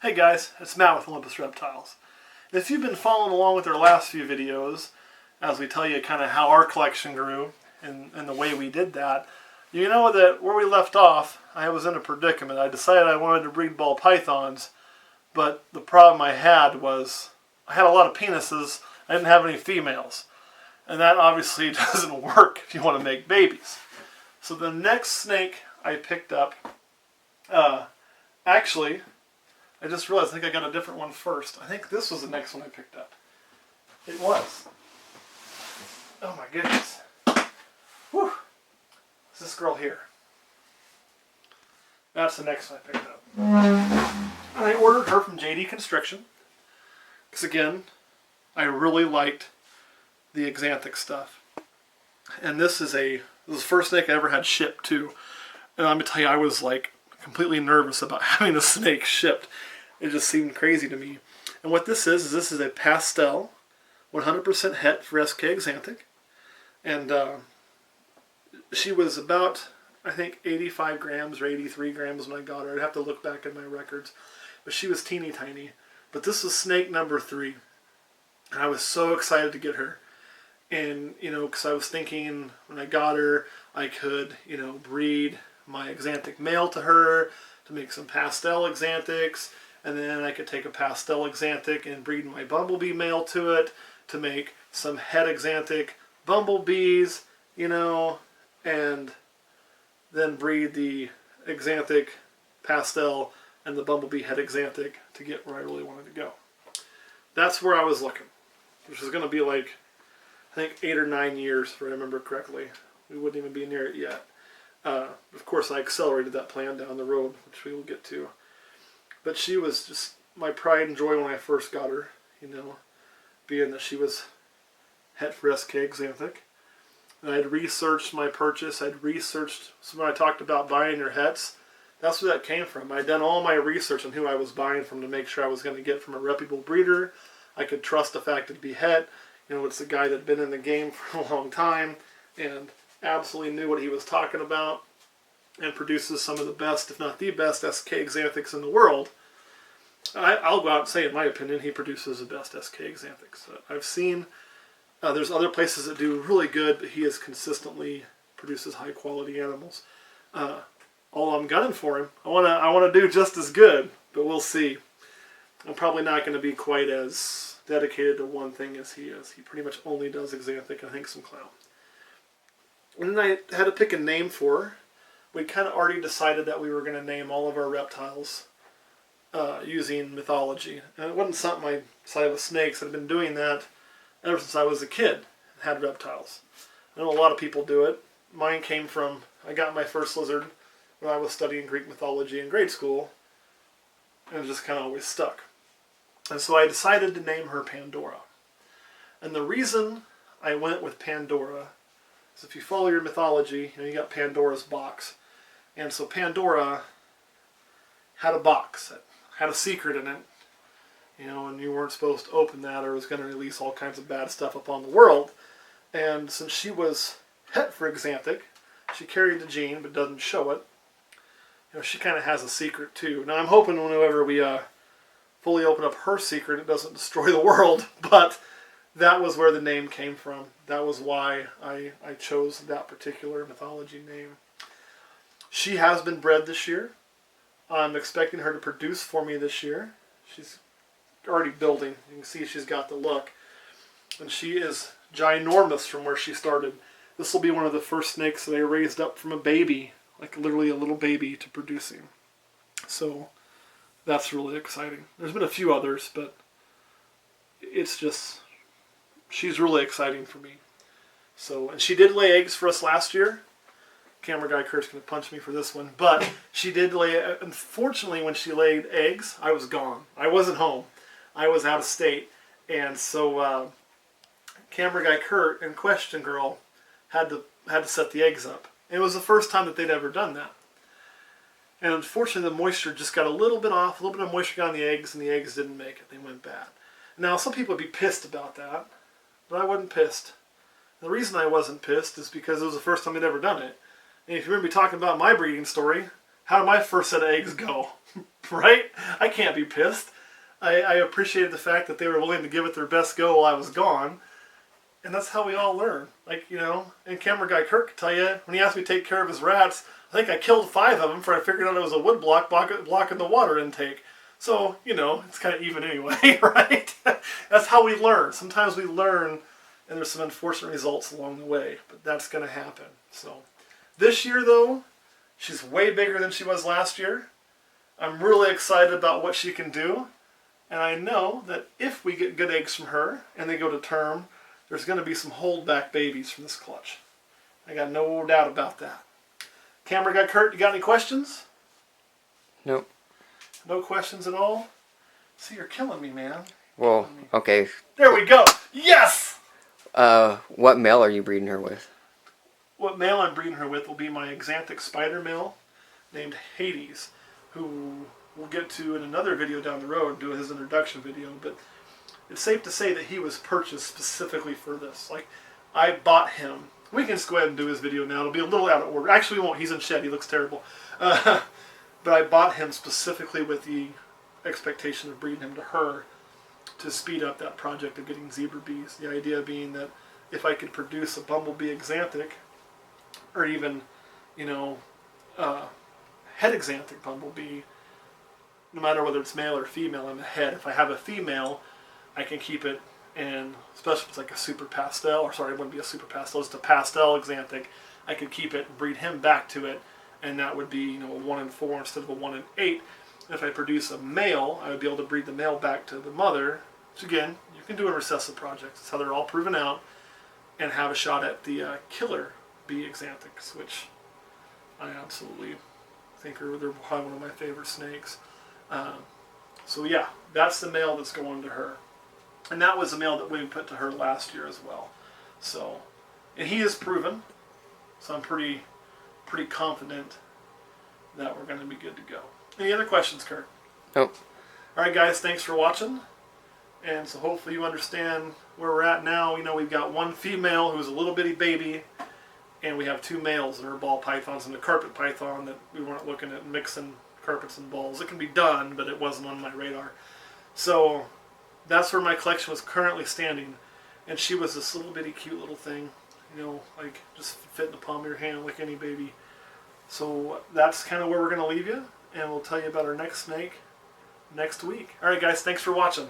Hey guys, it's Matt with Olympus Reptiles. If you've been following along with our last few videos, as we tell you kind of how our collection grew and the way we did that, you know that where we left off, I was in a predicament. I decided I wanted to breed ball pythons, but the problem I had was I had a lot of penises, I didn't have any females. And that obviously doesn't work if you want to make babies. So the next snake I picked up, actually, I just realized I think I got a different one first. I think this was the next one I picked up. It was. Oh my goodness. Whew. It's this girl here. That's the next one I picked up. And I ordered her from JD Constriction. Because again, I really liked the Axanthic stuff. And this is the first snake I ever had shipped too. And I'm going to tell you, I was like completely nervous about having a snake shipped. It just seemed crazy to me. And what this is a Pastel 100% het for SK Axanthic. And she was about, I think, 85 grams or 83 grams when I got her. I'd have to look back in my records. But she was teeny tiny. But this was snake number 3. And I was so excited to get her. And, you know, because I was thinking when I got her, I could, you know, breed my Axanthic male to her to make some Pastel Axanthics. And then I could take a Pastel Axanthic and breed my bumblebee male to it to make some het Axanthic bumblebees, you know, and then breed the Axanthic Pastel and the bumblebee het Axanthic to get where I really wanted to go. That's where I was looking, which is going to be like, I think 8 or 9 years, if I remember correctly. We wouldn't even be near it yet. Of course, I accelerated that plan down the road, which we will get to. But she was just my pride and joy when I first got her, you know, being that she was het for SK Axanthic. And I'd researched my purchase. I'd researched, so when I talked about buying your hets, that's where that came from. I'd done all my research on who I was buying from to make sure I was going to get from a reputable breeder. I could trust the fact it'd be het. You know, it's a guy that'd been in the game for a long time and absolutely knew what he was talking about and produces some of the best, if not the best, SK Axanthics in the world. I'll go out and say, in my opinion, he produces the best SK Axanthics. I've seen there's other places that do really good, but he is consistently produces high quality animals. All I'm gunning for him. I want to do just as good, but we'll see. I'm probably not going to be quite as dedicated to one thing as he is. He pretty much only does Axanthic and I think some clown. And then I had to pick a name for her. We kind of already decided that we were going to name all of our reptiles using mythology. And it wasn't something I decided with snakes. I've been doing that ever since I was a kid and had reptiles. I know a lot of people do it. Mine came from, I got my first lizard when I was studying Greek mythology in grade school. And it just kind of always stuck. And so I decided to name her Pandora. And the reason I went with Pandora is if you follow your mythology, you know, you got Pandora's box. And so Pandora had a box that had a secret in it, you know, and you weren't supposed to open that or it was going to release all kinds of bad stuff upon the world. And since she was het for Axanthic, she carried the gene but doesn't show it. You know, she kind of has a secret too. Now I'm hoping whenever we fully open up her secret, it doesn't destroy the world, but that was where the name came from. That was why I chose that particular mythology name. She has been bred this year. I'm expecting her to produce for me this year. She's already building. You can see she's got the look. And she is ginormous from where she started. This will be one of the first snakes that I raised up from a baby, like literally a little baby, to producing. So that's really exciting. There's been a few others, but it's just, she's really exciting for me. So, and she did lay eggs for us last year. Camera guy Kurt's going to punch me for this one, but she did lay, unfortunately when she laid eggs, I was gone. I wasn't home. I was out of state. And so camera guy Kurt and Question Girl had to set the eggs up. And it was the first time that they'd ever done that. And unfortunately the moisture just got a little bit off, a little bit of moisture got on the eggs, and the eggs didn't make it. They went bad. Now some people would be pissed about that, but I wasn't pissed. The reason I wasn't pissed is because it was the first time they'd ever done it. And if you remember me talking about my breeding story, how did my first set of eggs go? Right? I can't be pissed. I appreciated the fact that they were willing to give it their best go while I was gone. And that's how we all learn. Like, you know, and camera guy Kirk could tell you, when he asked me to take care of his rats, I think I killed 5 of them before I figured out it was a wood block blocking the water intake. So, you know, it's kind of even anyway, right? That's how we learn. Sometimes we learn and there's some unfortunate results along the way, but that's going to happen. So, this year though, she's way bigger than she was last year. I'm really excited about what she can do. And I know that if we get good eggs from her and they go to term, there's going to be some holdback babies from this clutch. I got no doubt about that. Camera guy Kurt, you got any questions? Nope. No questions at all? See, you're killing me, man. Well, okay. There we go. Yes! What male are you breeding her with? What male I'm breeding her with will be my Axanthic spider male named Hades, who we'll get to in another video down the road, do his introduction video, but it's safe to say that he was purchased specifically for this. Like, I bought him. We can just go ahead and do his video now. It'll be a little out of order. Actually, we won't. He's in shed. He looks terrible. But I bought him specifically with the expectation of breeding him to her to speed up that project of getting zebra bees. The idea being that if I could produce a bumblebee Axanthic, or even, you know, head Axanthic bumblebee, no matter whether it's male or female, I'm ahead. If I have a female, I can keep it, and especially if it's like a super pastel, or sorry, it wouldn't be a super pastel, it's a pastel Axanthic, I could keep it and breed him back to it, and that would be, you know, a 1 in 4 instead of a 1 in 8. If I produce a male, I would be able to breed the male back to the mother, which again, you can do in recessive projects. It's how they're all proven out, and have a shot at the killer bee Axanthics, which I absolutely think they're probably one of my favorite snakes. So yeah, that's the male that's going to her. And that was the male that we put to her last year as well. So, and he is proven, so I'm pretty confident that we're going to be good to go. Any other questions, Kurt? Nope. Alright guys, thanks for watching. And so hopefully you understand where we're at now. You know, we've got one female who's a little bitty baby, and we have 2 males that are ball pythons and a carpet python that we weren't looking at mixing carpets and balls. It can be done, but it wasn't on my radar. So that's where my collection was currently standing. And she was this little bitty cute little thing, you know, like just fit in the palm of your hand like any baby. So that's kind of where we're going to leave you, and we'll tell you about our next snake next week. Alright guys, thanks for watching.